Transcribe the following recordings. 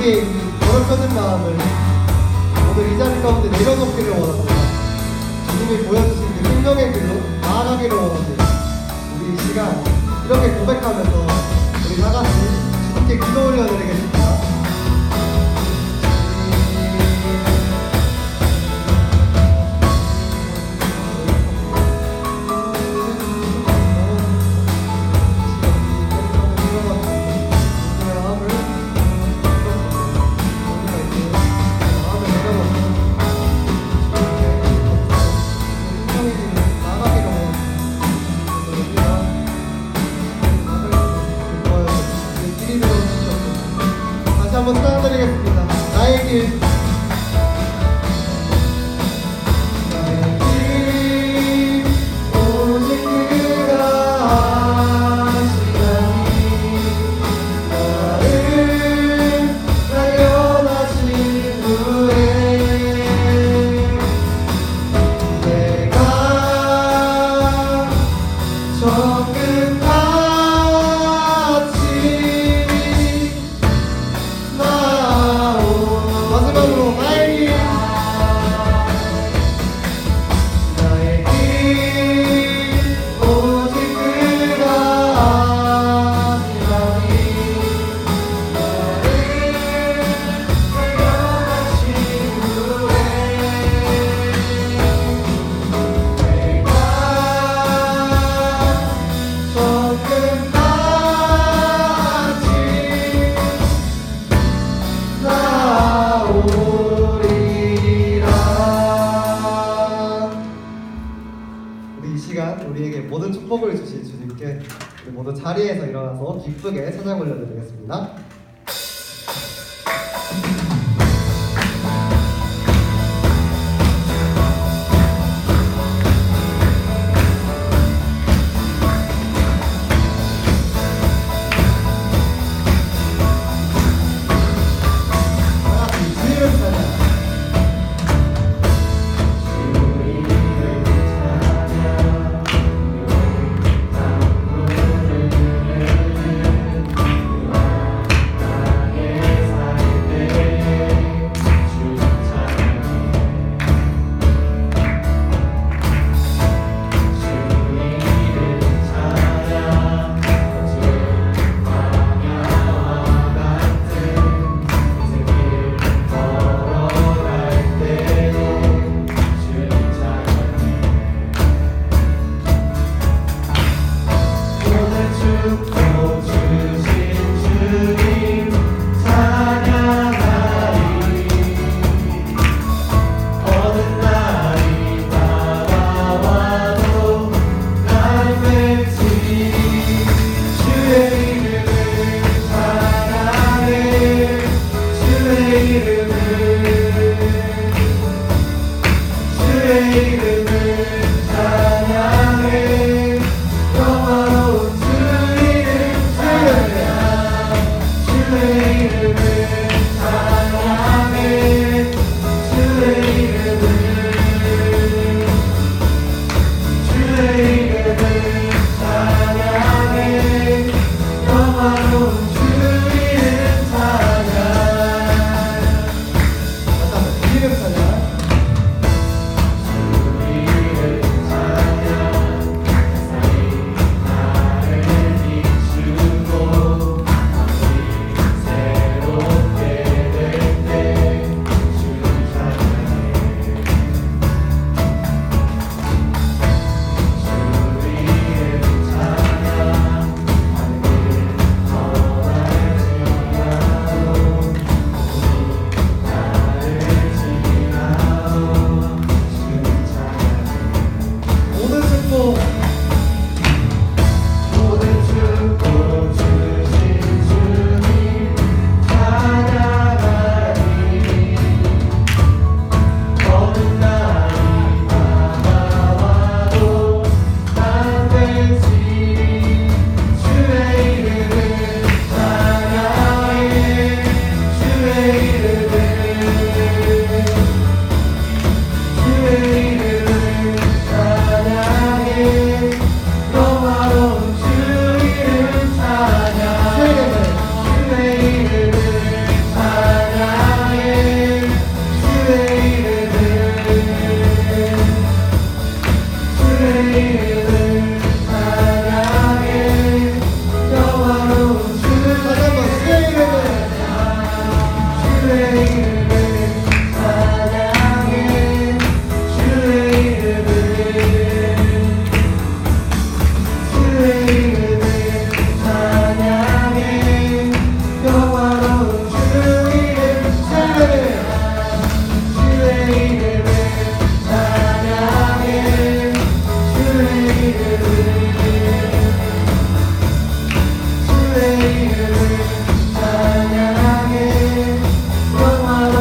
우리의 이 더럽혀진 마음을 모두 이 자리 가운데 내려놓기를 원합니다. 주님이 보여주신 그 생명의 길로 나아가기를 원합니다. 우리 이 시간 이렇게 고백하면서 우리 다 같이 주님께 기도 올려드리겠습니다. 한번 따라드리겠습니다. 나의 길. 나의 길 오직 그가 아시나니 나를 발견하신 후에 내가 정금 우리에게 모든 축복을 주신 주님께 우리 모두 자리에서 일어나서 기쁘게 찬양 올려드리겠습니다. 주의 이름을 찬양해 영화로운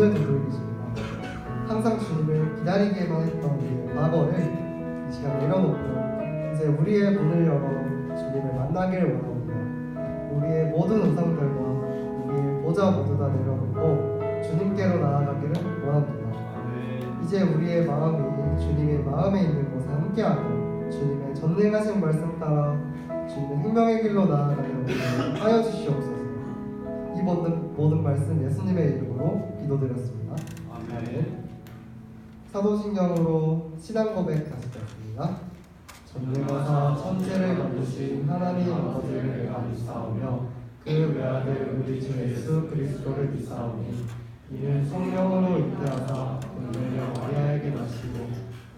오늘도 그러고 있습니다. 항상 주님을 기다리기만 했던 우리의 과거를 이 시간 내려놓고 이제 우리의 문을 열어 주님을 만나기를 원합니다. 우리의 모든 우상들과 우리의 보좌 모두 다 내려놓고 주님께로 나아가기를 원합니다. 이제 우리의 마음이 주님의 마음에 있는 곳에 함께하고 주님의 전능하신 말씀 따라 주님의 생명의 길로 나아가는 우리를 하여 주시옵소서. 이 모든 말씀 예수님의 이름으로 기도드렸습니다. 아멘. 사도신경으로 신앙 고백 다시 듣습니다. 전능하사 천지를 만드신 하나님 아버지를 내가 믿사오며 그 외아들 우리 주 예수 그리스도를 믿사오니 이는 성령으로 잉태하사 본능력 마리아에게 나시고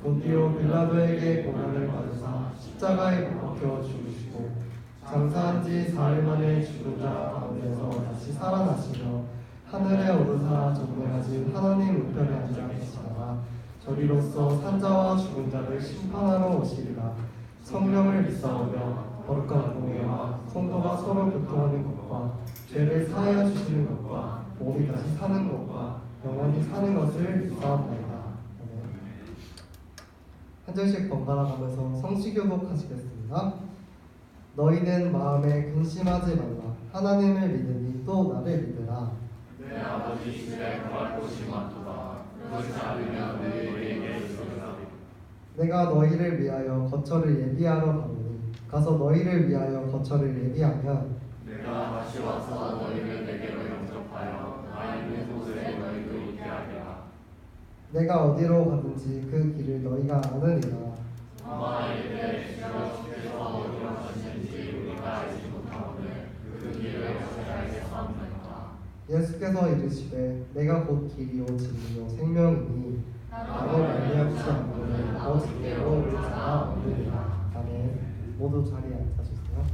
본디오 빌라도에게 고난을 받으사 십자가에 못 박혀 죽으시고 장사한 지 사흘 만에 죽은 자 가운데서 다시 살아나시며 하늘에 오르사 전능하신 하나님 우편에 앉아 계시다가 저리로서 산자와 죽은 자를 심판하러 오시리라. 성령을 믿사오며 거룩한 공예와 성도가 서로 교통하는 것과 죄를 사하여 주시는 것과 몸이 다시 사는 것과 영원히 사는 것을 믿사옵나이다. 한 절씩 번갈아 가면서 성시교독 하시겠습니다. 너희는 마음에 근심하지 말라. 하나님을 믿으니 또 나를 믿으라. 내 아버지 집에 거할 곳이 많도다. 그것이 아니면 너희에게 이르리라. 내가 너희를 위하여 거처를 예비하러 가노니 가서 너희를 위하여 거처를 예비하면 내가 다시 와서 너희를 내게로 영접하여 나 있는 곳에 너희도 있게 하리라. 내가 어디로 가든지 그 길을 너희가 아느니라. 아마 이르되 주여 주께서 어디로 가시는지 우리가 알지 못하오늘 그 길을 어떻게 알겠사옵나이까. 예수께서 이르시되 내가 곧 길이요 진리요 생명이니 나로 말미암지 않고는 아버지께로 올 자가 없느니라. 아멘. 모두 자리에 앉아주세요.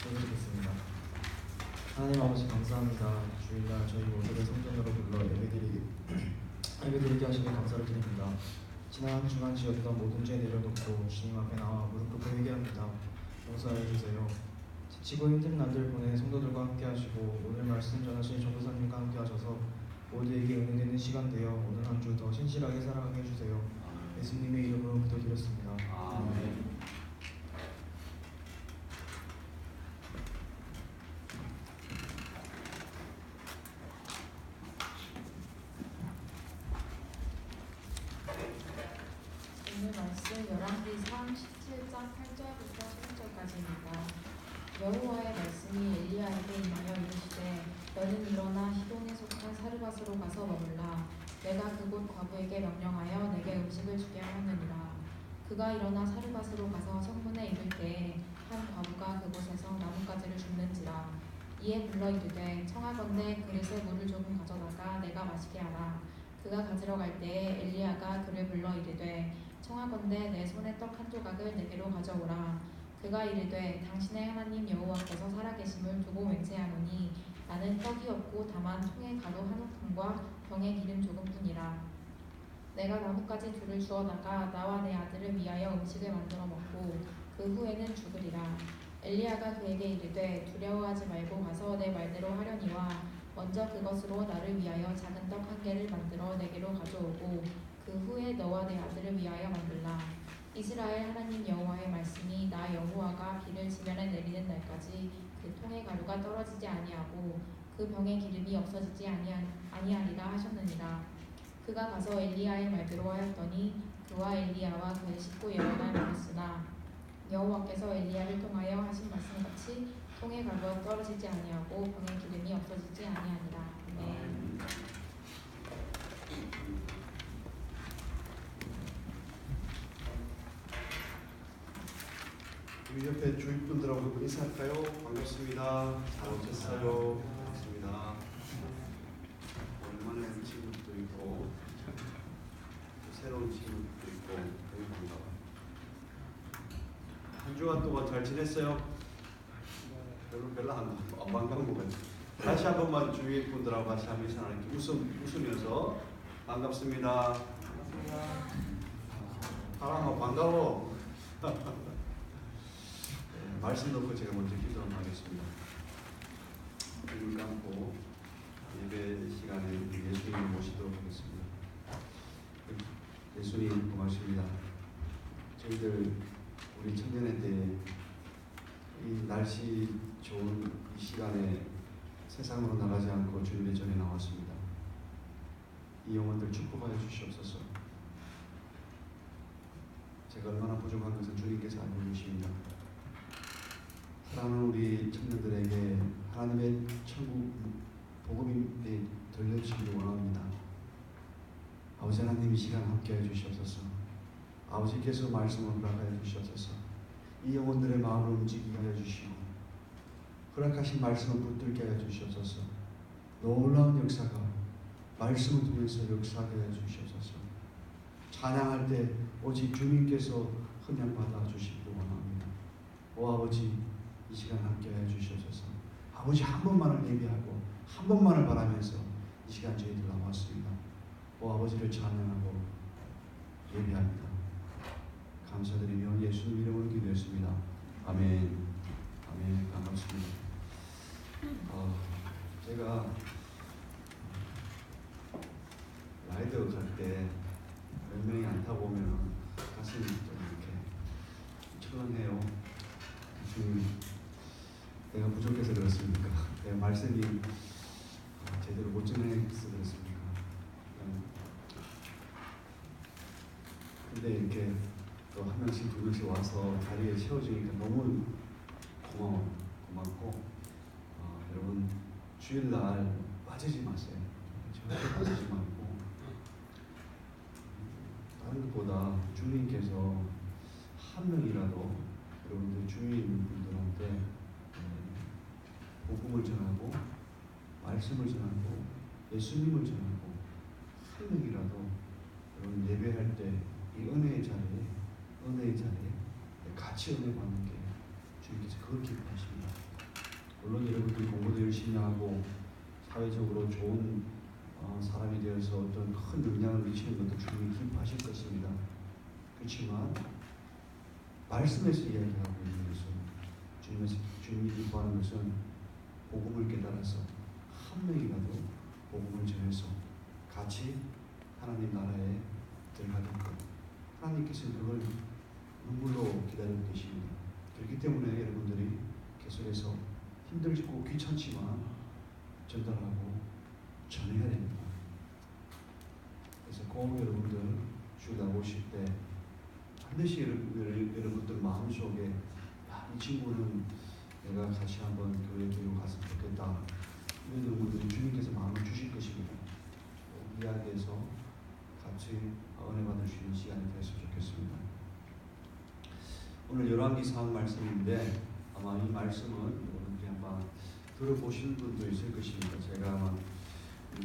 기도드리겠습니다. 하나님 아버지 감사합니다. 주일날 저희 모두를 성전으로 불러 예배드리게 하시니 감사를 드립니다. 지난 한 주간 지었던 모든 죄 내려놓고 주님 앞에 나와 무릎 꿇고 회개합니다. 용서해 주세요. 지치고 힘든 날들 보낸 성도들과 함께 하시고 오늘 말씀 전하신 전도사님과 함께 하셔서 모두에게 은혜 되는 시간 되어 오늘 한 주 더 신실하게 살아가게 해주세요. 예수님의 이름으로 기도드렸습니다. 아멘. 오늘 말씀 열왕기상 17장 8절부터 11절까지입니다. 여호와의 말씀이 엘리야에게 임하여 이르시되 너는 일어나 시돈에 속한 사르밧으로 가서 머물라. 내가 그곳 과부에게 명령하여 내게 음식을 주게 하였느니라. 그가 일어나 사르밧으로 가서 성문에 이를 때에 한 과부가 그곳에서 나뭇가지를 줍는지라. 이에 불러 이르되 청하건대 그릇에 물을 조금 가져다가 내가 마시게 하라. 그가 가지러 갈 때에 엘리야가 그를 불러 이르되 청하건대 내 손에 떡 한 조각을 내게로 가져오라. 그가 이르되 당신의 하나님 여호와께서 살아계심을 두고 맹세하노니 나는 떡이 없고 다만 통에 가루 한 움큼과 병에 기름 조금뿐이라. 내가 나뭇가지 둘을 주어다가 나와 내 아들을 위하여 음식을 만들어 먹고 그 후에는 죽으리라. 엘리야가 그에게 이르되 두려워하지 말고 가서 내 말대로 하려니와 먼저 그것으로 나를 위하여 작은 떡 한 개를 만들어 내게로 가져오고 그 후에 너와 내 아들을 위하여 만들라. 이스라엘 하나님 여호와의 말씀이 나 여호와가 비를 지면에 내리는 날까지 그 통의 가루가 떨어지지 아니하고 그 병의 기름이 없어지지 아니하리라 하셨느니라. 그가 가서 엘리야의 말대로 하였더니 그와 엘리야와 그의 식구 여호가 먹었으나 여호와께서 엘리야를 통하여 하신 말씀같이 통의 가루가 떨어지지 아니하고 병의 기름이 없어지지 아니하니라. 아멘. 우리 옆에 주위분들하고 인사할까요? 반갑습니다. 잘 오셨어요. 반갑습니다. 오랜만에 친구도 있고 새로운 친구도 있고 너무 반가워요. 한 주간 동안 잘 지냈어요? 별로 안 반가운 것 같아요. 다시 한 번만 주위 분들하고 같이 한번 인사하는 웃으면서 반갑습니다. 사랑하고 반가워. 말씀 놓고 제가 먼저 기도하겠습니다. 눈을 감고 예배 시간에 예수님을 모시도록 하겠습니다. 예수님 고맙습니다. 저희들 우리 청년회 때 이 날씨 좋은 이 시간에 세상으로 나가지 않고 주님의 전에 나왔습니다. 이 영혼들 축복하여 주시옵소서. 제가 얼마나 부족한 것을 주님께서 알고 계십니다. 사랑하는 우리 청년들에게 하나님의 천국 복음이 들려주시기 원합니다. 아버지 하나님 이 시간 함께해 주시옵소서. 아버지께서 말씀을 허락하여 주시옵소서. 이 영혼들의 마음을 움직이게 하여 주시고 허락하신 말씀을 붙들게 하여 주시옵소서. 놀라운 역사가 말씀을 통해서 역사하게 해 주시옵소서. 찬양할 때 오직 주님께서 헌양 받아 주시기를 원합니다. 오 아버지, 이 시간 함께 해 주시옵소서. 아버지 한 번만을 예비하고 한 번만을 바라면서 이 시간 저희들 나왔습니다. 오 아버지를 찬양하고 예비합니다. 감사드리며 예수님 이름으로 기도했습니다. 아멘. 아멘. 반갑습니다. 제가 라이더 갈 때 몇 명이 안 타고 오면 가슴이 좀 이렇게 철렁해요. 지금 내가 부족해서 그렇습니까? 내가 말씀이 제대로 못 전해서 그렇습니까? 근데 이렇게 또 한 명씩 두 명씩 와서 자리에 세워주니까 너무 고맙고 여러분 주일날 빠지지 마세요. 절대 빠지지 말고 다른 것보다 주님께서 한 명이라도 여러분들 주인분들한테 복음을 전하고 말씀을 전하고 예수님을 전하고 한 명이라도 여러분 예배할 때 이 은혜의 자리에 같이 은혜 받는 게 주님께서 그걸 기뻐하십니다. 물론 여러분들이 공부도 열심히 하고 사회적으로 좋은 사람이 되어서 어떤 큰 영향을 미치는 것도 주님이 기뻐하실 것입니다. 그렇지만 말씀에서 이야기하고 있는 것은 주님이 기뻐하는 것은 복음을 깨달아서 한 명이라도 복음을 전해서 같이 하나님 나라에 들어가는 것. 하나님께서는 그걸 눈물로 기다리고 계십니다. 그렇기 때문에 여러분들이 계속해서 힘들고 귀찮지만 전달하고 전해야 됩니다. 그래서 꼭 여러분들 주일 나오실 때 반드시 여러분들 마음속에 이 친구는 내가 같이 한번 교회 데리고 갔으면 좋겠다. 이런 여러분들이 주님께서 마음을 주실 것입니다. 이야기해서 같이 은혜 받을 수 있는 시간이 됐으면 좋겠습니다. 오늘 열왕기상 말씀인데 아마 이 말씀은 여러분들이 아마 들어보신 분도 있을 것입니다. 제가 아마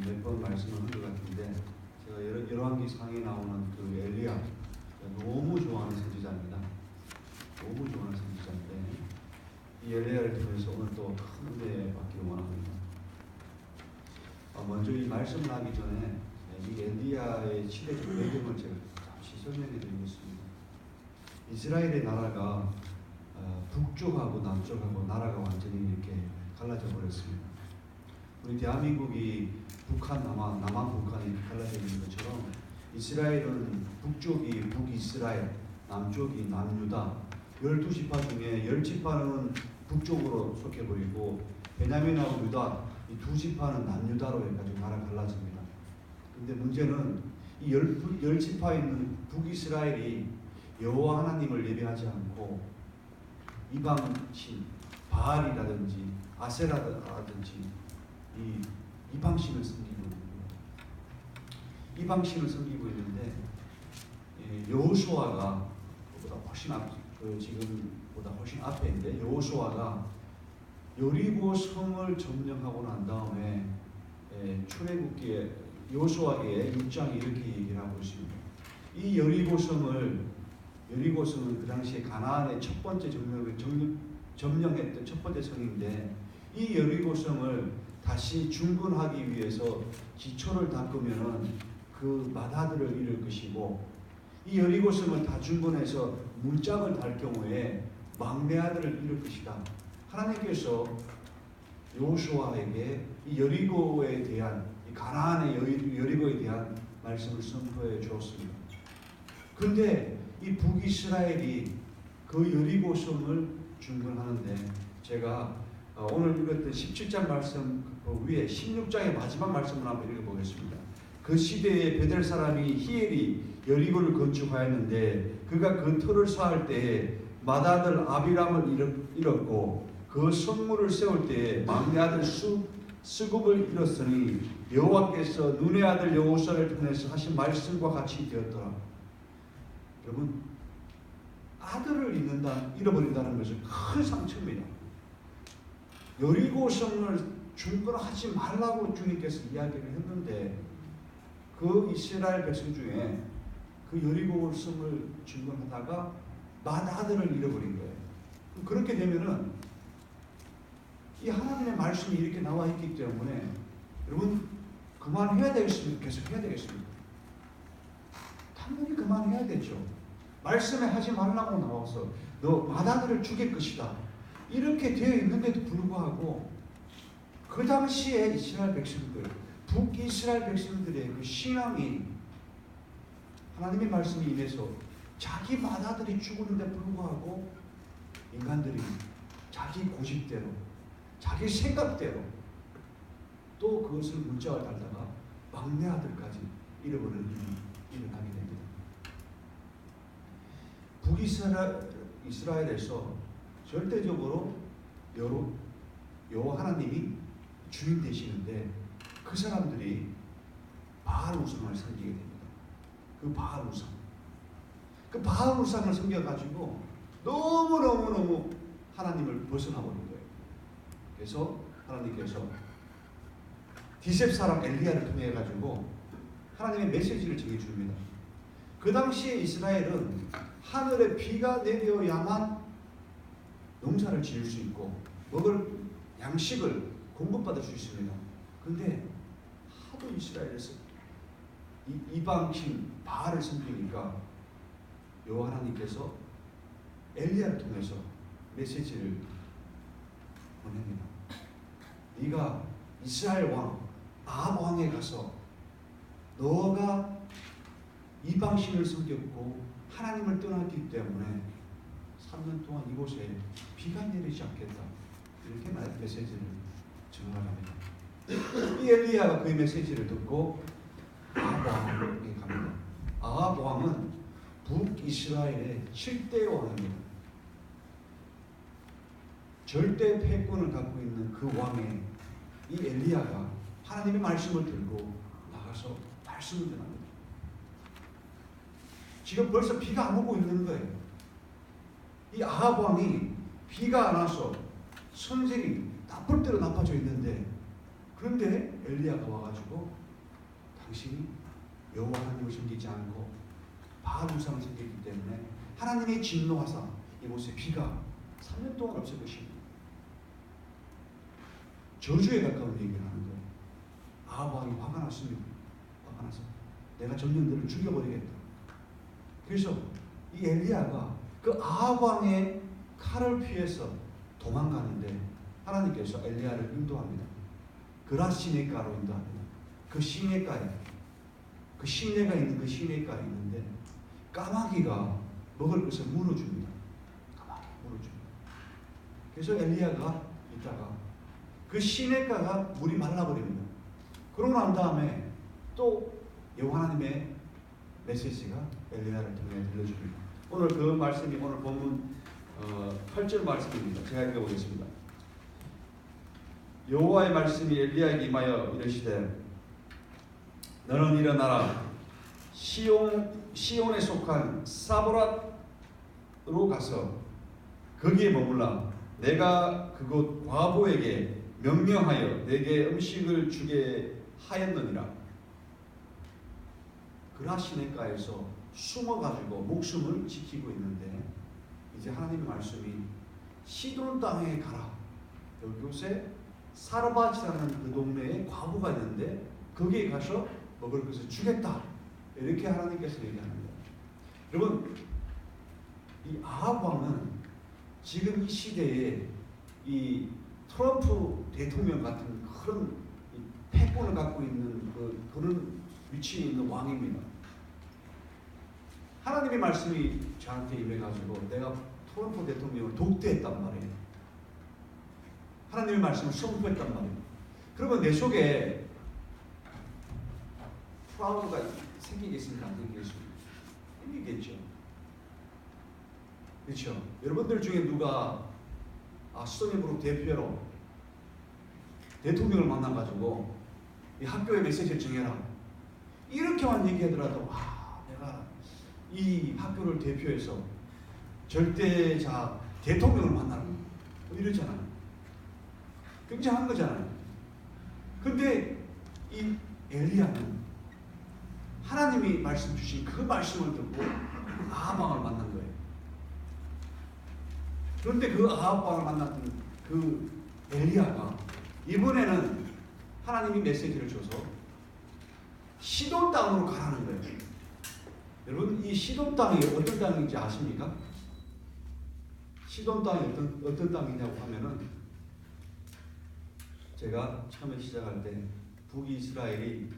몇 번 말씀을 한 것 같은데 제가 열왕기상에 나오는 그 엘리야 너무 좋아하는 선지자입니다. 너무 좋아하는 선지자인데 이 엘리야를 통해서 오늘 또 큰 은혜 받기를 원합니다. 먼저 이 말씀을 하기 전에 이 엘리야의 시대적 배경을 제가 잠시 설명해 드리겠습니다. 이스라엘의 나라가 북쪽하고 남쪽하고 나라가 완전히 이렇게 갈라져 버렸습니다. 우리 대한민국이 북한, 남한 북한이 갈라져 있는 것처럼 이스라엘은 북쪽이 북이스라엘, 남쪽이 남유다. 12지파 중에 10지파는 북쪽으로 속해버리고 베냐민하고 유다 이 두 지파는 남유다로 해가지고 나라 갈라집니다. 근데 문제는 이 10지파에 있는 북이스라엘이 여호와 하나님을 예배하지 않고 이방신 바알이라든지 아세라라든지 이 이방신을 섬기고 있는 거예요. 이방신을 섬기고 있는데 여호수아가 그보다 훨씬 지금보다 훨씬 앞에 있는데 여호수아가 여리고 성을 점령하고 난 다음에 출애굽기에 여호수아기에 6장에 이렇게 얘기를 하고 있습니다. 이 여리고성은 그 당시에 가나안의 첫 번째 점령했던 첫 번째 성인데 이 여리고성을 다시 중건하기 위해서 기초를 닦으면은 그 맏아들을 잃을 것이고 이 여리고성을 다 중건해서 문짝을 달 경우에 막내 아들을 잃을 것이다. 하나님께서 여호수아에게 이 여리고에 대한 이 가나안의 여리고에 대한 말씀을 선포해 주었습니다. 그런데 이 북이스라엘이 그 여리고성을 중건하는데 제가 오늘 읽었던 17장 말씀 위에 16장의 마지막 말씀을 한번 읽어보겠습니다. 그 시대에 베델 사람이 히엘이 여리고를 건축하였는데 그가 그 터를 쌓을 때에 맏아들 아비람을 잃었고 그 성문을 세울 때에 막내 아들 스굽을 잃었으니 여호와께서 눈의 아들 여호수아를 통해서 하신 말씀과 같이 되었더라. 여러분 아들을 잃어버린다는 것은 큰 상처입니다. 여리고성을 중건하지 말라고 주님께서 이야기를 했는데 그 이스라엘 백성 중에 그 여리고 성을 점령하다가 맏아들을 잃어버린 거예요. 그렇게 되면은 이 하나님의 말씀이 이렇게 나와 있기 때문에 여러분 그만해야 되겠습니까? 계속 해야 되겠습니까? 당연히 그만해야 되죠. 말씀에 하지 말라고 나와서 너 맏아들을 죽일 것이다. 이렇게 되어 있는데도 불구하고 그 당시에 이스라엘 백성들, 북이스라엘 백성들의 그 신앙이 하나님의 말씀이 임해서 자기 맏아들이 죽었는데 불구하고 인간들이 자기 고집대로 자기 생각대로 또 그것을 문자와 달다가 막내 아들까지 잃어버리는 일이 일어나게 됩니다. 북이스라엘에서 절대적으로 여호와 하나님이 주인 되시는데 그 사람들이 바알 우상을 섬기게 됩니다. 그 바알 우상을 섬겨가지고 너무 하나님을 벗어나버린 거예요. 그래서 하나님께서 디셉 사람 엘리야를 통해 가지고 하나님의 메시지를 전해줍니다. 그 당시에 이스라엘은 하늘에 비가 내려야만 농사를 지을 수 있고 먹을 양식을 공급받을 수 있습니다. 그런데 하도 이스라엘에서 이방신 바알을 섬기니까 여호와 하나님께서 엘리야를 통해서 메시지를 보냅니다. 네가 이스라엘 왕 아합 왕에 가서 너가 이방신을 섬겼고 하나님을 떠났기 때문에 3년 동안 이곳에 비가 내리지 않겠다. 이렇게 메시지를 전하랍니다. 이 엘리야가 그 메시지를 듣고 아합 왕에게 갑니다. 아합 왕은 북이스라엘의 7대 왕입니다. 절대 패권을 갖고 있는 그 왕의 이 엘리야가 하나님의 말씀을 들고 나가서 말씀을 전합니다. 지금 벌써 비가 안 오고 있는 거예요. 이 아합 왕이 비가 안 와서 선생이 나쁠 대로 나빠져 있는데 그런데 엘리야가 와가지고 당신이 여호와 하나님을 섬기지 않고 바알 우상을 섬기기 때문에 하나님의 진노하사 이곳에 비가 3년 동안 없을 것입니다. 저주에 가까운 얘기를 하는 거예요. 아합 왕이 화가 났습니다. 화가 나서 내가 전령들을 죽여버리겠다. 그래서 이 엘리야가 그 아합 왕의 칼을 피해서 도망가는데 하나님께서 엘리야를 인도합니다. 그라 시내가로 인도합니다. 그 시내가에 그 시내가 있는 그 시내가에 있는데 까마귀가 먹을 것을 물어줍니다. 까마귀 물어줍니다. 그래서 엘리야가 있다가 그 시내가가 물이 말라버립니다. 그러고 난 다음에 또 여호와 하나님의 메시지가 엘리야를 통해 들려줍니다. 오늘 그 말씀이 오늘 본문 8절 말씀입니다. 제가 읽어보겠습니다. 여호와의 말씀이 엘리야에게 임하여 이르시되 너는 일어나라 시온에 속한 사보랏으로 가서 거기에 머물라 내가 그곳 과부에게 명령하여 내게 음식을 주게 하였느니라. 그라 시내가에서 숨어가지고 목숨을 지키고 있는데 이제 하나님의 말씀이 시돈 땅에 가라. 이곳에 사르밧이라는 그 동네에 과부가 있는데 거기에 가서 먹을 것을 주겠다. 이렇게 하나님께서 얘기합니다. 여러분 이 아합 왕은 지금 이 시대에 이 트럼프 대통령 같은 그런 패권을 갖고 있는 그런 위치에 있는 왕입니다. 하나님의 말씀이 저한테 임해가지고 내가 트럼프 대통령을 독대했단 말이에요. 하나님의 말씀을 선포했단 말이에요. 그러면 내 속에 프라우드가 생기겠습니까? 안 생기겠습니까? 생기겠죠. 그렇죠. 여러분들 중에 누가 스토니브룩 대표로 대통령을 만나가지고 이 학교의 메시지를 정해라. 이렇게만 얘기하더라도 내가 이 학교를 대표해서 절대자 대통령을 만나라. 이러잖아요. 굉장한 거잖아요. 근데 이 엘리야는 하나님이 말씀 주신 그 말씀을 듣고 아합 왕을 만난 거예요. 그런데 그 아합 왕을 만났던 그 엘리야가 이번에는 하나님이 메시지를 줘서 시돈 땅으로 가라는 거예요. 여러분, 이 시돈 땅이 어떤 땅인지 아십니까? 시돈 땅이 어떤 땅이냐고 하면은, 제가 처음에 시작할 때 북이스라엘이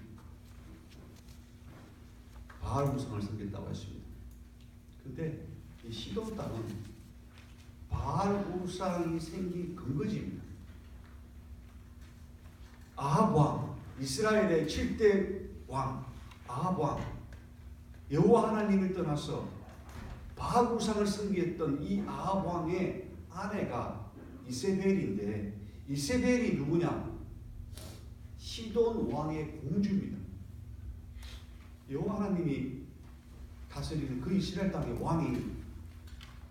바알 우상을 섬겼다고 했습니다. 근데 이 시돈 땅은 바알 우상이 생긴 근거지입니다. 아합 왕, 이스라엘의 7대 왕 아합 왕, 여호와 하나님을 떠나서 바알 우상을 섬겼던 이 아합 왕의 아내가 이세벨인데, 이세벨이 누구냐? 시돈 왕의 공주입니다. 여호와 하나님이 다스리는 그 이스라엘 땅의 왕이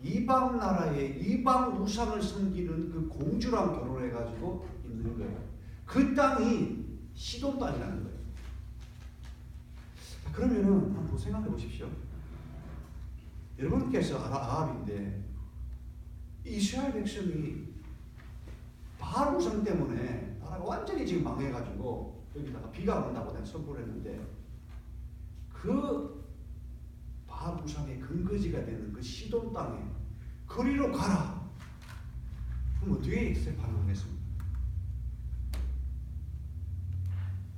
이방 나라의 이방 우상을 섬기는 그 공주랑 결혼해가지고 있는 거예요. 그 땅이 시돈 땅이라는 거예요. 그러면은 한번 생각해 보십시오. 여러분께서 아합인데 이스라엘 백성이 바알 우상 때문에 나라가 완전히 지금 망해가지고 여기다가 비가 온다고 내가 선포를 했는데, 그 바알 우상의 근거지가 되는 그 시돈 땅에 거리로 가라. 그럼 어떻게 반응하겠습니까?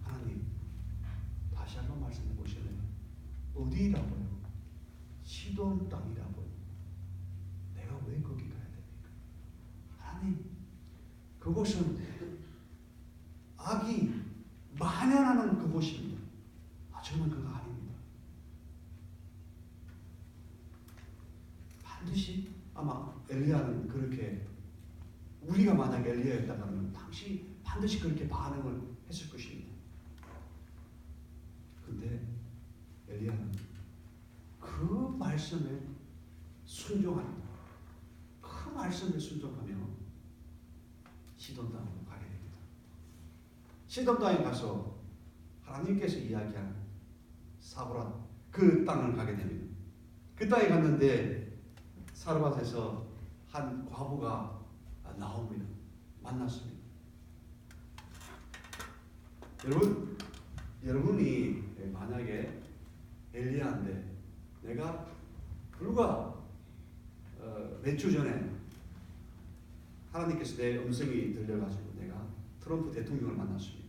하나님, 다시 한번 말씀해 보실래요? 어디라고요? 시돈 땅이라고요. 내가 왜 거기 가야 됩니까? 하나님, 그곳은 악이 만연하는 그곳입니다. 저는 그거 아닙니다. 반드시 아마 엘리야는 그렇게, 우리가 만약 엘리야였다면 당시 반드시 그렇게 반응을 했을 것입니다. 근데 엘리야는 그 말씀에 순종합니다. 그 말씀에 순종하며 시돈 땅으로 가게 됩니다. 시돈 땅에 가서 하나님께서 이야기한 사브라, 그 땅을 가게 됩니다. 그 땅에 갔는데 사르밧에서 한 과부가 나옵니다. 만났습니다. 여러분이 만약에 엘리야인데, 내가 불과 몇 주 전에 하나님께서 내 음성이 들려가지고 내가 트럼프 대통령을 만났습니다.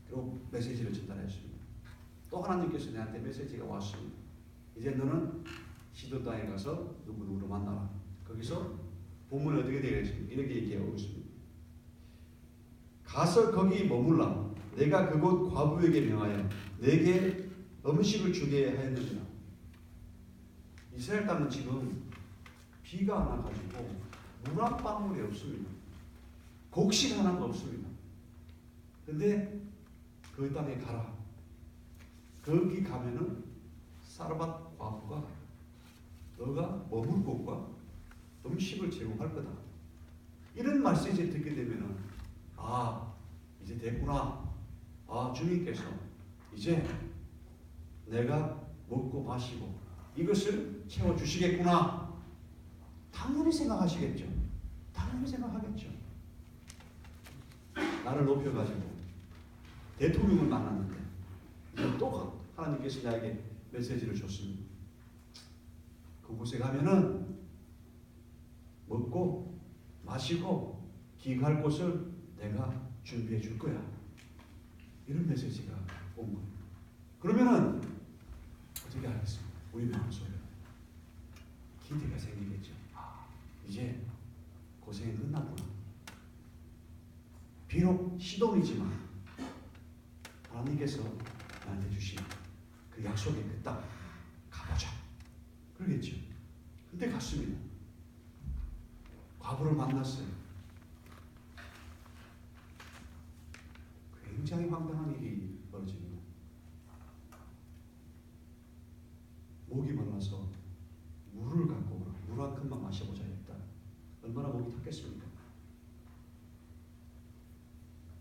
그리고 메시지를 전달했습니다. 또 하나님께서 내한테 메시지가 왔습니다. 이제 너는 시돈 땅에 가서 누구누구를 만나라. 거기서 본문이 어떻게 되겠습니까? 이렇게 얘기하고 있습니다. 가서 거기 머물라. 내가 그곳 과부에게 명하여 내게 음식을 주게 하였느니라. 이스라엘 땅은 지금 비가 안 와가지고 물 한 방울이 없습니다. 곡식 하나가 없습니다. 근데 그 땅에 가라. 거기 가면은 사르밧 과부가 너가 머물 곳과 음식을 제공할 거다. 이런 메시지를 듣게 되면은, 아, 이제 됐구나. 아, 주님께서 이제 내가 먹고 마시고 이것을 채워주시겠구나. 당연히 생각하시겠죠. 당연히 생각하겠죠. 나를 높여가지고 대통령을 만났는데 또 하나님께서 나에게 메시지를 줬습니다. 그곳에 가면은 먹고 마시고 기거할 곳을 내가 준비해 줄 거야. 이런 메시지가 온 거예요. 그러면은 어떻게 하겠습니까? 우리 마음속에 기대가 생기겠죠. 아, 이제 고생이 끝났구나. 비록 시돈이지만 하나님께서 나한테 주신 그 약속의 그 땅 가보자. 그러겠죠. 근데 갔습니다. 과부를 만났어요. 굉장히 황당한 일이 벌어집니다. 목이 말라서 물을 갖고 오라. 물 한 컵만 마셔보자 했다. 얼마나 목이 탔겠습니까?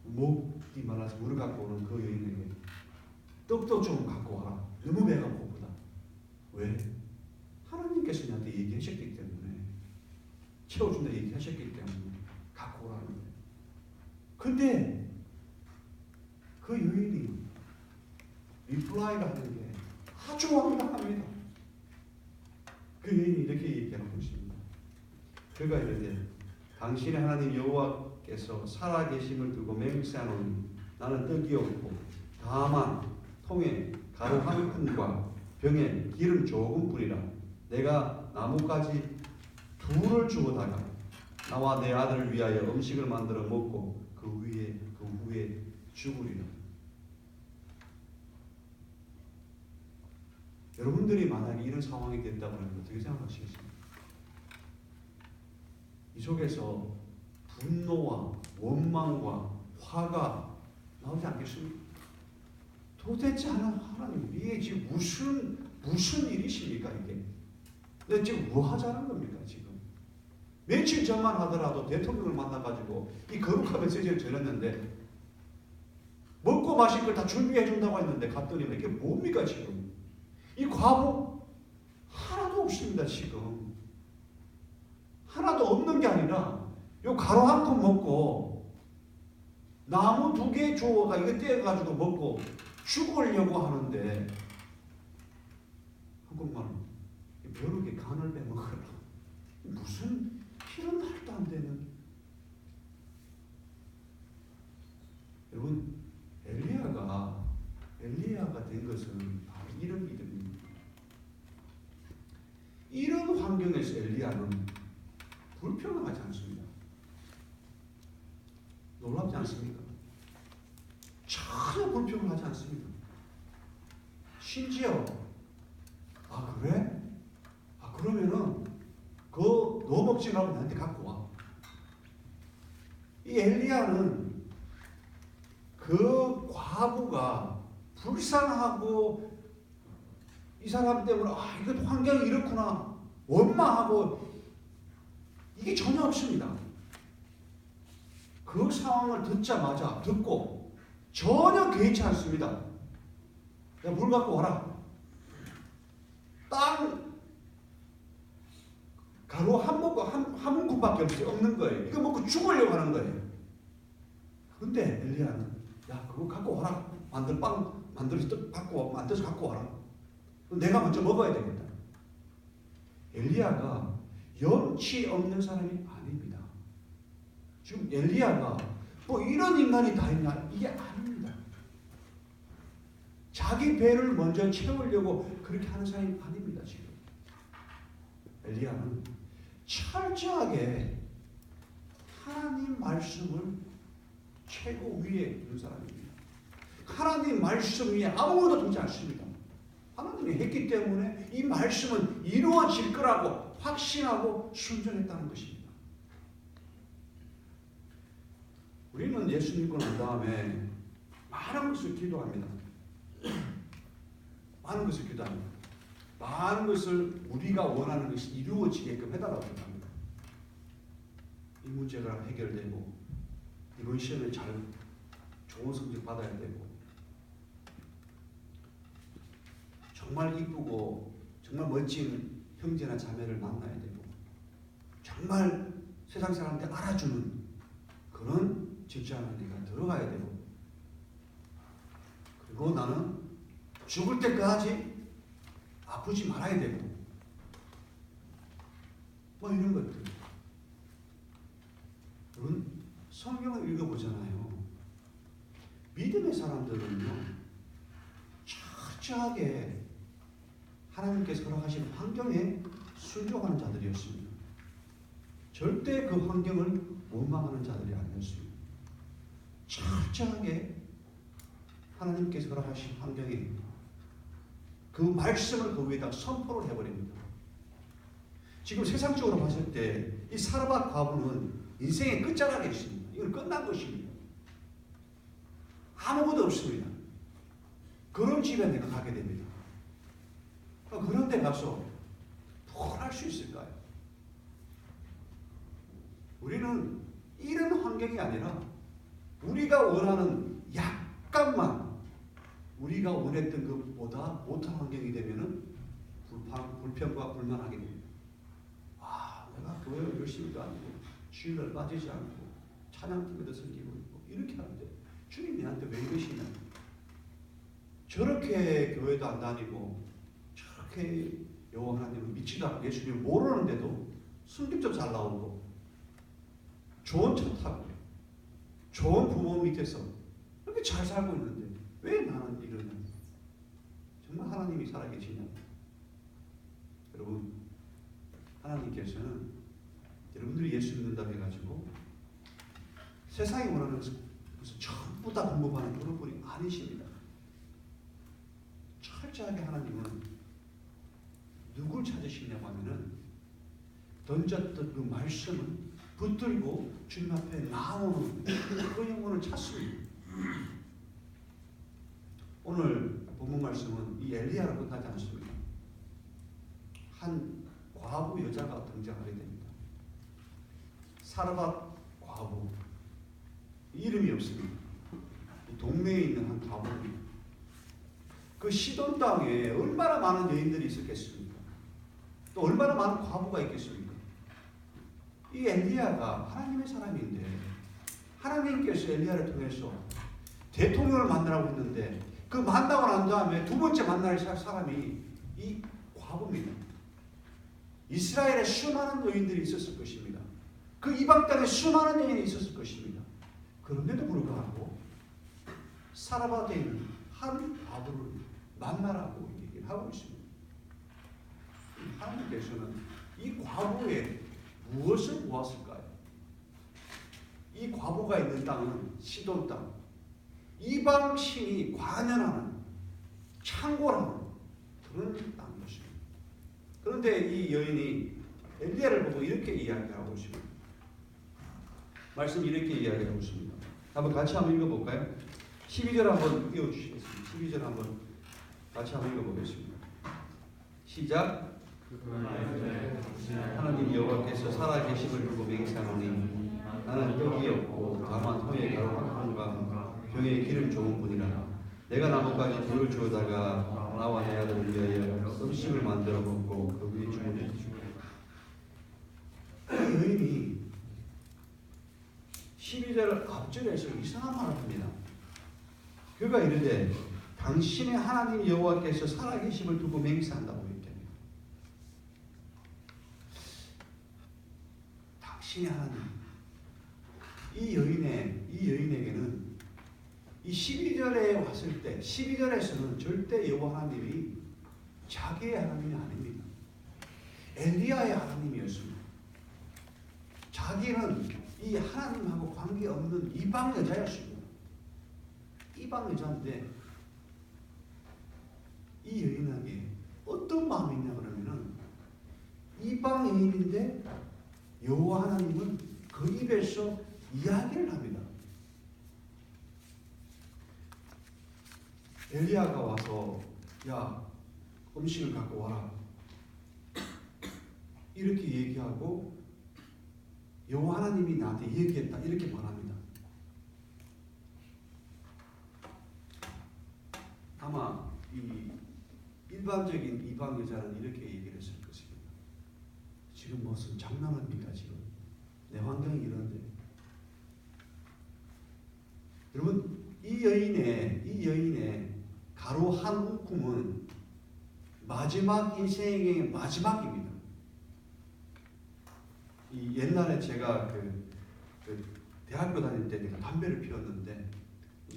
목이 말라서 물을 갖고 오는 그 여인에게 떡도 좀 갖고 와라. 너무 배가 고프다. 왜? 하나님께서 나한테 얘기하셨기 때문에, 채워준다 얘기하셨기 때문에 갖고 오라는 거예요. 근데 그 여인이 리플라이가 하는 게 아주 황당합니다. 그 여인이 이렇게 얘기하고 있습니다. 그가 이르되 당신의 하나님 여호와께서 살아계심을 두고 맹세하노니 나는 떡이 없고 다만 통에 가루 한 큰과 병에 기름 조금 뿌리라. 내가 나뭇가지 둘을 주고다가 나와 내 아들을 위하여 음식을 만들어 먹고 그 후에 죽으리라. 여러분들이 만약에 이런 상황이 된다고 하면 어떻게 생각하시겠습니까? 이 속에서 분노와 원망과 화가 나오지 않겠습니까? 도대체 하나님 이게 지금 무슨 일이십니까 이게? 근데 지금 뭐 하자는 겁니까 지금? 며칠 전만 하더라도 대통령을 만나가지고 이 거룩한 메시지를 전했는데 먹고 마실 걸 다 준비해 준다고 했는데 갔더니 이게 뭡니까 지금? 이 과부 하나도 없습니다 지금. 하나도 없는 게 아니라 요 가루 한 컵 먹고 나무 2개 주워가 이거 떼어가지고 먹고 죽으려고 하는데 한국말로 벼룩에 간을 빼먹으라. 무슨 이런 말도 안 되는. 여러분 엘리야가 된 것은 바로 이런 믿음입니다. 이런 환경에서 엘리야는 불평하지 않습니다. 놀랍지 않습니까? 전혀 불평을 하지 않습니다. 심지어 그래? 그러면은 너 먹지 말고 나한테 갖고 와. 이 엘리야는 그 과부가 불쌍하고 이 사람 때문에 이거 환경이 이렇구나 원망하고 이게 전혀 없습니다. 그 상황을 듣고 전혀 개의치 않습니다. 야, 물 갖고 와라. 땅 가루 한 문컵밖에 없는 거예요. 이거 먹고 죽으려고 하는 거예요. 근데 엘리야는 그거 갖고 와라. 만들어서 갖고 와라. 내가 먼저 먹어야 되겠다. 엘리야가 염치 없는 사람이 아닙니다. 지금 엘리야가 이런 인간이 다 있냐? 이게 아닙니다. 자기 배를 먼저 채우려고 그렇게 하는 사람이 아닙니다. 지금 엘리야는 철저하게 하나님 말씀을 최고 위에 두는 사람입니다. 하나님 말씀 위에 아무것도 두지 않습니다. 하나님이 했기 때문에 이 말씀은 이루어질 거라고 확신하고 순종했다는 것입니다. 우리는 예수 믿고 난 다음에 많은 것을 기도합니다. 많은 것을 기도합니다. 많은 것을 우리가 원하는 것이 이루어지게끔 해달라고 합니다. 이 문제가 해결되고 이번 시험에 좋은 성적 받아야 되고 정말 이쁘고 정말 멋진 형제나 자매를 만나야 되고 정말 세상 사람한테 알아주는 그런 직장에 내가 들어가야 되고 그리고 나는 죽을 때까지 아프지 말아야 되고 이런 것들. 여러분 성경을 읽어보잖아요. 믿음의 사람들은요 철저하게 하나님께서 허락하신 환경에 순종하는 자들이었습니다. 절대 그 환경을 원망하는 자들이 아니었습니다. 철저하게 하나님께서 허락하신 환경에 그 말씀을 그 위에다 선포를 해버립니다. 지금 세상적으로 봤을 때 이 사르밧 과부는 인생의 끝자락에 있습니다. 이건 끝난 것입니다. 아무것도 없습니다. 그런 집에 내가 가게 됩니다. 그런 데 가서 뭘 할 수 있을까요? 우리는 이런 환경이 아니라 우리가 원하는 약간만 우리가 원했던 것보다 못한 환경이 되면은 불평과 불만하게 됩니다. 아, 내가 교회 열심히도 안 하고 주일날 빠지지 않고 찬양팀에도 섬기고 있고 이렇게 하는데 주님 내한테 왜 이러시냐? 저렇게 교회도 안 다니고 저렇게 여호와 하나님을 믿지도 않고 예수님을 모르는데도 성격도 잘 나오고 좋은 차 타고 좋은 부모 밑에서 이렇게 잘 살고 있는데 왜 나는 이러냐? 정말 하나님이 살아계시냐? 여러분, 하나님께서는 여러분들이 예수 믿는다고 해가지고 세상이 원하는 것을 전부 다 공급하는 그런 분이 아니십니다. 철저하게 하나님은 누굴 찾으시냐고 하면은 던졌던 그 말씀을 붙들고 주님 앞에 나오는 그 영혼을 찾습니다. 오늘 본문 말씀은 이 엘리야로 끝나지 않습니다. 한 과부 여자가 등장하게 됩니다. 사르밧 과부. 이름이 없습니다. 이 동네에 있는 한 과부입니다. 그 시돈 땅에 얼마나 많은 여인들이 있었겠습니까? 또 얼마나 많은 과부가 있겠습니까? 이 엘리야가 하나님의 사람인데 하나님께서 엘리야를 통해서 대통령을 만나라고 했는데 그 만나고 난 다음에 두 번째 만날 사람이 이 과부입니다. 이스라엘에 수많은 여인들이 있었을 것입니다. 그 이방 땅에 수많은 여인이 있었을 것입니다. 그런데도 불구하고 사르밧에 있는 한 과부를 만나라고 얘기를 하고 있습니다. 하나님께서는 이 과부에 무엇을 보았을까요? 이 과부가 있는 땅은 시돈 땅, 이방 신이 관연하는 창고라는 그런 땅이었습니다. 그런데 이 여인이 엘리야를 보고 이렇게 이야기하고 있습니다. 말씀 이렇게 이야기하고 있습니다. 같이 한번 읽어볼까요? 12절 한번 띄워주시겠습니다. 12절 한번 같이 한번 읽어보겠습니다. 시작. 하나님 여호와께서 살아계심을 두고 맹세하노니 나는 떡이 없고 다만 혀에 가루함과 병에 기름 좋은 뿐이라. 내가 나뭇가지 돌을 주우다가 나와 내 아들을 위하여 음식을 만들어 먹고 그 위에 주문해 주고. 여인이 12절 앞절에서 이상한 말을 합니다. 그가 이르되 당신의 하나님 여호와께서 살아계심을 두고 맹세한다고 했잖아요. 당신의 하나님. 이 여인에게는 이 12절에 왔을 때 12절에서는 절대 여호와 하나님이 자기의 하나님이 아닙니다. 엘리야의 하나님이었습니다. 자기는 이 하나님하고 관계없는 이방 여자였습니다. 이방 여자인데 이 여인에게 어떤 마음이 있냐 그러면은 이방 여인인데 여호와 하나님은 그 입에서 이야기를 합니다. 엘리야가 와서 야 음식을 갖고 와라 이렇게 얘기하고 여호와 하나님이 나한테 얘기했다 이렇게 말합니다. 아마 이 일반적인 이방 여자는 이렇게 얘기를 했을 것입니다. 지금 무슨 장난합니까? 지금 내 환경이 이런데. 여러분 이 여인의 가로 한 움큼은 마지막 인생의 마지막입니다. 이 옛날에 제가 그 대학교 다닐 때 내가 담배를 피웠는데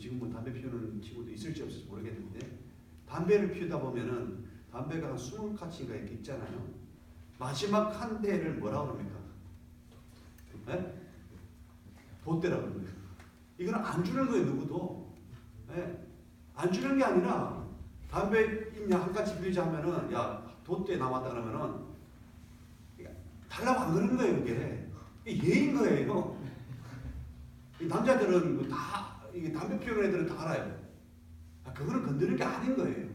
지금 뭐 담배 피우는 친구도 있을지 없을지 모르겠는데 담배를 피우다 보면은 담배가 한 20가지가 이렇게 있잖아요. 마지막 한 대를 뭐라고 합니까? 네? 돛대라고 합니다. 이건 안 주는 거예요, 누구도. 네? 안 주는 게 아니라 담배 있냐 한 가지 빌리자 하면은 야 돛대 남았다 그러면은 달라고 안 그러는 거예요. 이게 예인 거예요. 이 남자들은 뭐 다 이게 담배 피우는 애들은 다 알아요. 그거는 건드리는 게 아닌 거예요.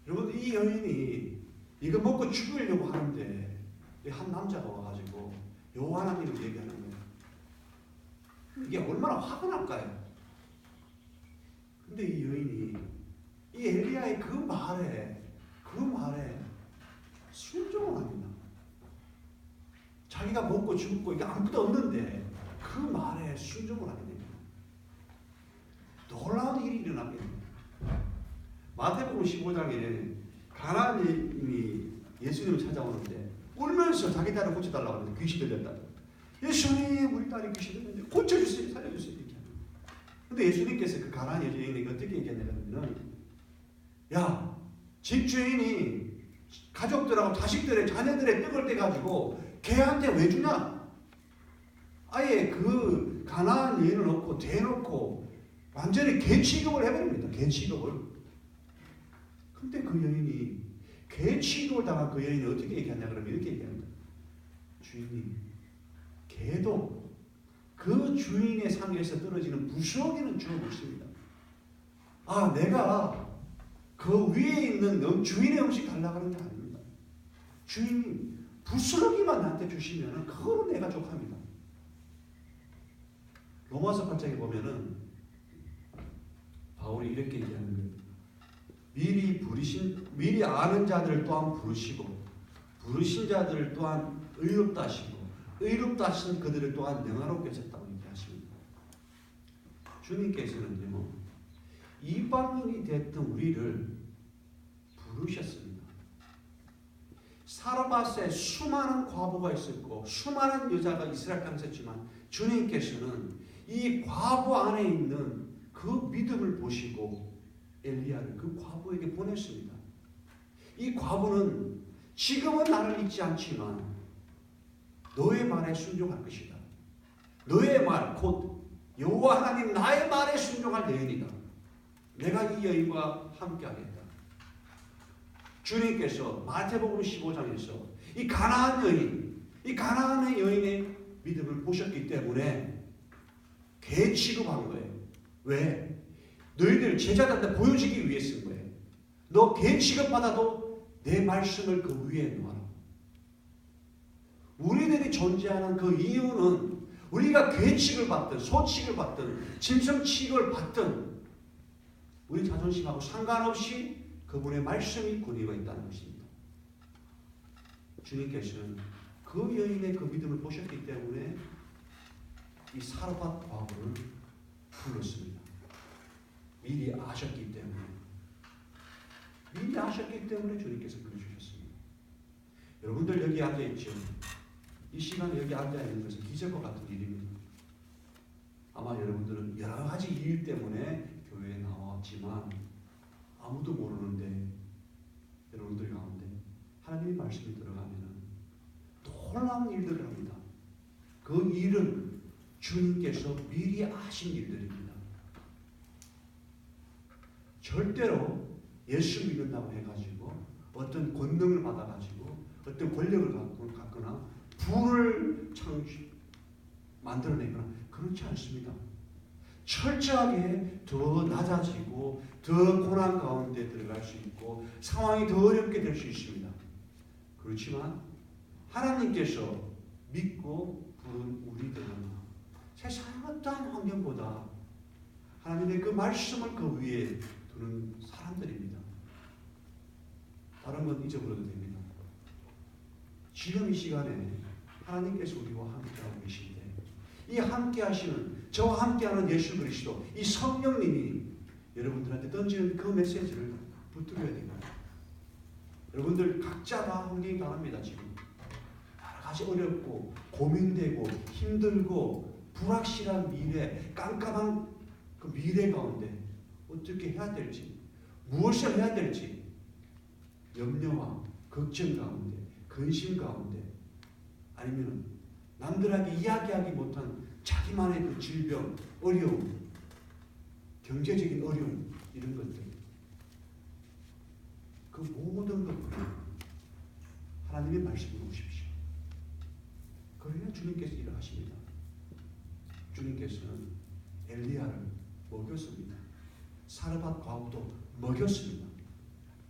여러분 이 여인이 이거 먹고 죽으려고 하는데 한 남자가 와가지고 여호와 하나님을 얘기하는 거예요. 이게 얼마나 화가 날까요? 근데 이 여인이 이 엘리야의 그 말에 순종을 합니다. 자기가 먹고 죽고 이게 아무것도 없는데 그 말에 순종을 하게 됩니다. 놀라운 일이 일어나게 됩니다. 마태복음 15장에 가나안 여인이 예수님을 찾아오는데 울면서 자기 딸을 고쳐달라고 하는데 귀신 들렸다고. 예수님, 우리 딸이 귀신 들렸는데 고쳐주세요, 살려주세요 이렇게 합니다. 근데 예수님께서 그 가나안 여인에게 어떻게 얘기하냐면, 야, 집주인이 가족들하고 자식들의 자녀들의 떡을 떼가지고 걔한테 왜 주냐? 아예 그 가나안 여인을 놓고 대놓고 완전히 개 취급을 해버립니다. 개 취급을. 근데 그 여인이 개 취급을 당한 그 여인이 어떻게 얘기하냐 그러면 이렇게 얘기합니다. 주인님, 개도 그 주인의 상에서 떨어지는 부스러기는 주워 먹습니다. 아, 내가 그 위에 있는 주인의 음식 달라고 하는 게 아닙니다. 주인이 부스러기만 나한테 주시면 그거로 내가 족합니다. 로마서 8장에 보면은 바울이 이렇게 얘기하는 거예요. 미리 아는 자들을 또한 부르시고 부르신 자들을 또한 의롭다 하시고 의롭다 하신 그들을 또한 영화롭게 하셨다고 얘기하십니다. 주님께서는요, 이방인이 됐던 우리를 부르셨습니다. 사르밧에 수많은 과부가 있었고 수많은 여자가 이스라엘 땅에 있었지만 주님께서는 이 과부 안에 있는 그 믿음을 보시고 엘리야를 그 과부에게 보냈습니다. 이 과부는 지금은 나를 잊지 않지만 너의 말에 순종할 것이다. 너의 말, 곧 여호와 하나님 나의 말에 순종할 여인이다. 내가 이 여인과 함께하겠다. 주님께서 마태복음 15장에서 이 가나안 여인의 믿음을 보셨기 때문에 개 취급한 거예요. 왜? 너희들 제자들한테 보여주기 위해 쓴 거예요. 너 개 취급받아도 내 말씀을 그 위에 놓아라. 우리들이 존재하는 그 이유는 우리가 개 취급을 받든 소 취급을 받든 짐승 취급을 받든 우리 자존심하고 상관없이 그분의 말씀이 권위가 있다는 것입니다. 주님께서는 그 여인의 그 믿음을 보셨기 때문에 이 사르밧 과부를 불렀습니다. 미리 아셨기 때문에 주님께서 불러주셨습니다. 여러분들 여기 앉아있죠? 이 시간에 여기 앉아있는 것은 기적과 같은 일입니다. 아마 여러분들은 여러 가지 이유 때문에 교회에 나왔지만 아무도 모르는데 여러분들 가운데 하나님의 말씀이 들어가면 놀라운 일들을 합니다. 그 일은 주님께서 미리 아신 일들입니다. 절대로 예수 믿는다고 해가지고 어떤 권능을 받아가지고 어떤 권력을 갖거나 부를 만들어내거나 그렇지 않습니다. 철저하게 더 낮아지고 더 고난 가운데 들어갈 수 있고 상황이 더 어렵게 될 수 있습니다. 그렇지만 하나님께서 믿고 부른 우리들은 세상의 어떠한 환경보다 하나님의 그 말씀을 그 위에 두는 사람들입니다. 다른 건 잊어버려도 됩니다. 지금 이 시간에 하나님께서 우리와 함께하고 계신데 이 함께하시는 저와 함께하는 예수 그리스도 이 성령님이 여러분들한테 던지는 그 메시지를 붙들어야 됩니다. 여러분들 각자 다 환경이 다릅니다. 지금 여러 가지 어렵고 고민되고 힘들고 불확실한 미래, 깜깜한 그 미래 가운데 어떻게 해야 될지, 무엇을 해야 될지 염려와 걱정 가운데, 근심 가운데, 아니면 남들에게 이야기하기 못한 자기만의 그 질병, 어려움, 경제적인 어려움 이런 것들, 그 모든 것들을 하나님의 말씀을 보십시오. 그래야 주님께서 일을 하십니다. 주님께서는 엘리야를 먹였습니다. 사르밧 과부도 먹였습니다.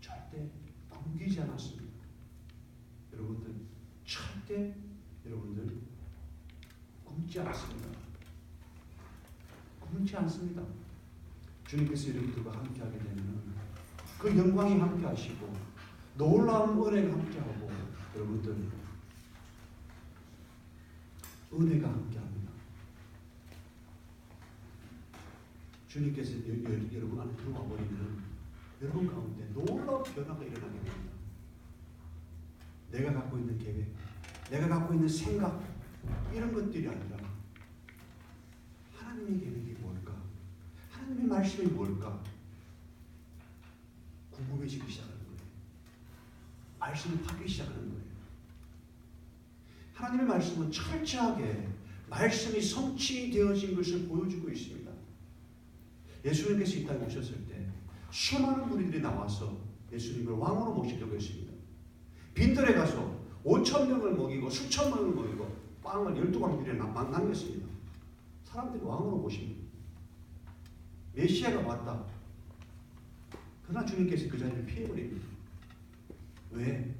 절대 넘기지 않았습니다. 여러분들 절대 여러분들 굶지 않습니다. 그렇지 않습니다. 주님께서 여러분들과 함께하게 되면 그 영광이 함께하시고 놀라운 은혜가 함께하고 여러분들 은혜가 함께합니다. 주님께서 여러분 안에 들어와 버리면 여러분 가운데 놀라운 변화가 일어나게 됩니다. 내가 갖고 있는 계획, 내가 갖고 있는 생각 이런 것들이 아니라 하나님의 계획이 뭘까? 하나님의 말씀이 뭘까? 궁금해지기 시작하는 거예요. 말씀을 받기 시작하는 거예요. 하나님의 말씀은 철저하게 말씀이 성취되어진 것을 보여주고 있습니다. 예수님께서 이 땅에 오셨을 때 수많은 무리들이 나와서 예수님을 왕으로 모시려고 했습니다. 빈들에 가서 5,000명을 먹이고 수천 명을 먹이고 빵을 12광들에 남겼습니다. 사람들이 왕으로 모십니다. 메시아가 왔다. 그러나 주님께서 그 자리를 피해버립니다. 왜?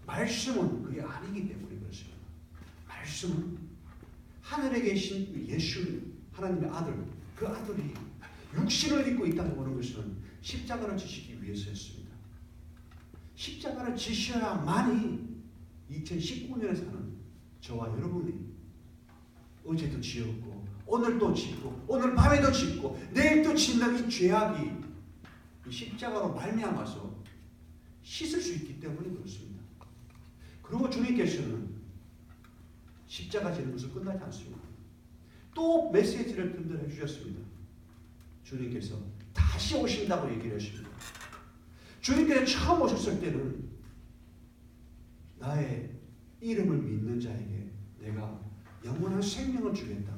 말씀은 그게 아니기 때문에 그렇습니다. 말씀은 하늘에 계신 예수 하나님의 아들, 그 아들이 육신을 입고 이 땅에 오는 것은 십자가를 지시기 위해서였습니다. 십자가를 지셔야만이 2019년에 사는 저와 여러분이 어제도 지었고 오늘도 짓고 오늘 밤에도 짓고 내일도 짓는 이 죄악이 이 십자가로 말미암아서 씻을 수 있기 때문에 그렇습니다. 그리고 주님께서는 십자가 지는 것을 끝나지 않습니다. 또 메시지를 든든해 주셨습니다. 주님께서 다시 오신다고 얘기를 했습니다. 주님께서 처음 오셨을 때는 나의 이름을 믿는 자에게 내가 영원한 생명을 주겠다.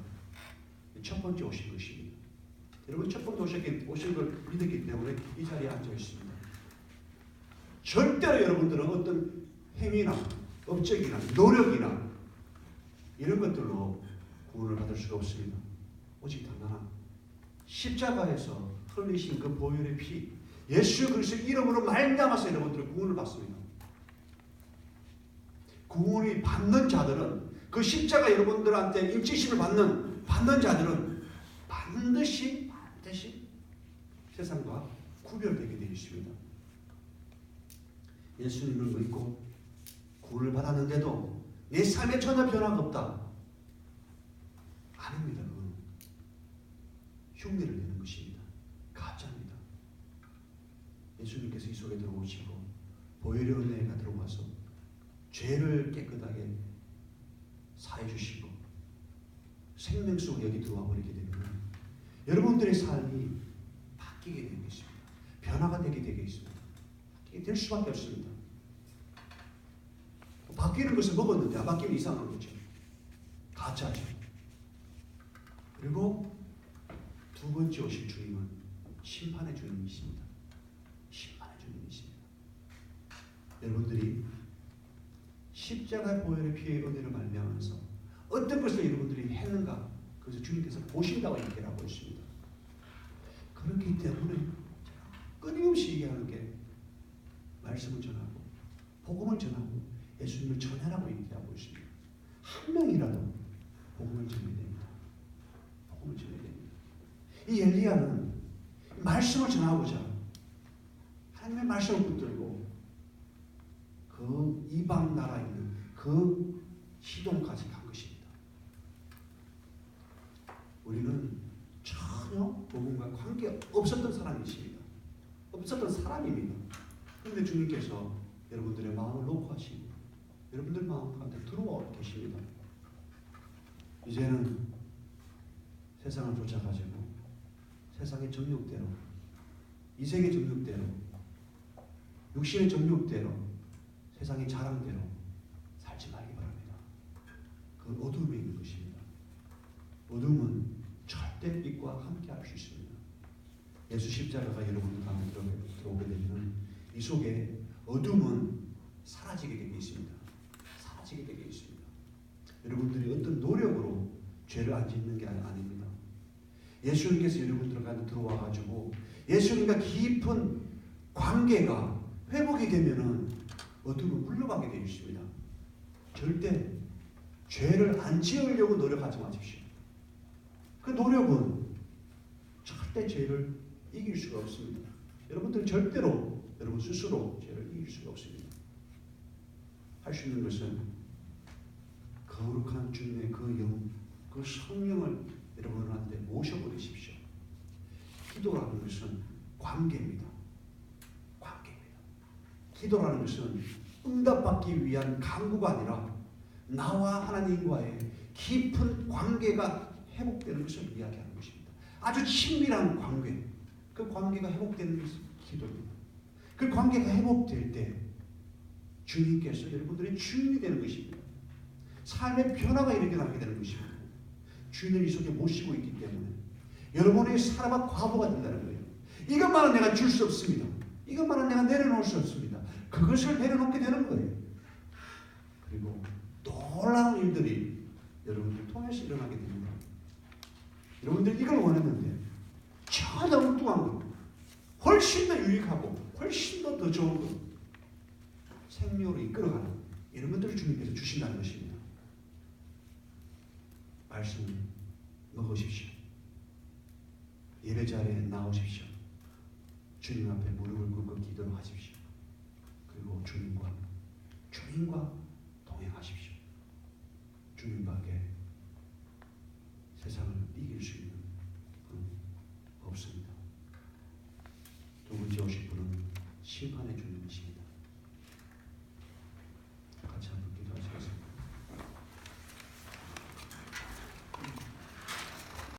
첫 번째 오신 것입니다. 여러분 첫 번째 오신 걸 믿었기 때문에 이 자리에 앉아 있습니다. 절대로 여러분들은 어떤 행위나 업적이나 노력이나 이런 것들로 구원을 받을 수가 없습니다. 오직 단단한 십자가에서 흘리신 그 보혈의 피, 예수 그리스도의 이름으로 말미암아서 여러분들은 구원을 받습니다. 구원이 받는 자들은 그 십자가 여러분들한테 임재심을 받는 자들은 반드시 세상과 구별되게 되어 있습니다. 예수님을 믿고 구원을 받았는데도 내 삶에 전혀 변화가 없다. 아닙니다. 그건 흉내를 내는 것입니다. 가짜입니다. 예수님께서 이 속에 들어오시고 보혈의 은혜가 들어와서 죄를 깨끗하게 사해 주시고 생명 속에 여기 들어와 버리게 되면 여러분들의 삶이 바뀌게 되게 있습니다. 변화가 되게 있습니다. 바뀌게 될 수밖에 없습니다. 바뀌는 것을 먹었는데 안 바뀌면 이상한 거죠. 가짜죠. 그리고 두 번째 오실 주님은 심판의 주님이십니다. 심판의 주님이십니다. 여러분들이 십자가 보혈의 피의 은혜를 말미암아서 어떤 것을 여러분들이 했는가 그래서 주님께서 보신다고 얘기를 하고 있습니다. 그렇기 때문에 끊임없이 얘기하는 게 말씀을 전하고 복음을 전하고 예수님을 전하라고 얘기하고 있습니다. 한 명이라도 복음을 전해야 됩니다. 복음을 전해야 됩니다. 이 엘리야는 말씀을 전하고자 하나님의 말씀을 붙들고 그 이방 나라에 있는 그 시동까지 간 것입니다. 우리는 전혀 복음과 관계 없었던 사람이십니다. 없었던 사람입니다. 그런데 주님께서 여러분들의 마음을 놓고 하시고 여러분들 마음 가운데 들어와 계십니다. 이제는 세상을 쫓아가지고 세상의 정욕대로 이 세계 정욕대로 육신의 정욕대로 세상의 자랑대로 살지 말기 바랍니다. 그건 어둠에 있는 것입니다. 어둠은 절대 빛과 함께 할 수 있습니다. 예수 십자가가 여러분들 가운데 들어오게 되면 이 속에 어둠은 사라지게 되게 있습니다. 사라지게 되게 있습니다. 여러분들이 어떤 노력으로 죄를 안 짓는 게 아닙니다. 예수님께서 여러분들 가운데 들어와가지고 예수님과 깊은 관계가 회복이 되면은 어둠은 물러가게 되어 있습니다. 절대 죄를 안 지으려고 노력하지 마십시오. 그 노력은 절대 죄를 이길 수가 없습니다. 여러분들 절대로 여러분 스스로 죄를 이길 수가 없습니다. 할 수 있는 것은 거룩한 주님의 그 성령을 여러분한테 모셔버리십시오. 기도라는 것은 관계입니다. 관계입니다. 기도라는 것은 응답받기 위한 간구가 아니라 나와 하나님과의 깊은 관계가 회복되는 것을 이야기하는 것입니다. 아주 친밀한 관계, 그 관계가 회복되는 것이 기도입니다. 그 관계가 회복될 때 주님께서 여러분들의 주인이 되는 것입니다. 삶의 변화가 일어나게 되는 것입니다. 주인을 이 속에 모시고 있기 때문에 여러분의 사랑과 과부가 된다는 거예요. 이것만은 내가 줄 수 없습니다. 이것만은 내가 내려놓을 수 없습니다. 그것을 내려놓게 되는 거예요. 그리고 놀라운 일들이 여러분들 통해서 일어나게 됩니다. 여러분들 이걸 원했는데 전혀 엉뚱한 거, 훨씬 더 유익하고 훨씬 더 좋은 거, 생명으로 이끌어가는 이런 것들을 주님께서 주신다는 것입니다. 말씀을 먹으십시오. 예배 자리에 나오십시오. 주님 앞에 무릎을 꿇고 기도를 하십시오. 그리고 주님과 동행하십시오. 주님밖에 세상을 이길 수 있는 분은 없습니다. 두 번째 오실 분은 심판의 주님.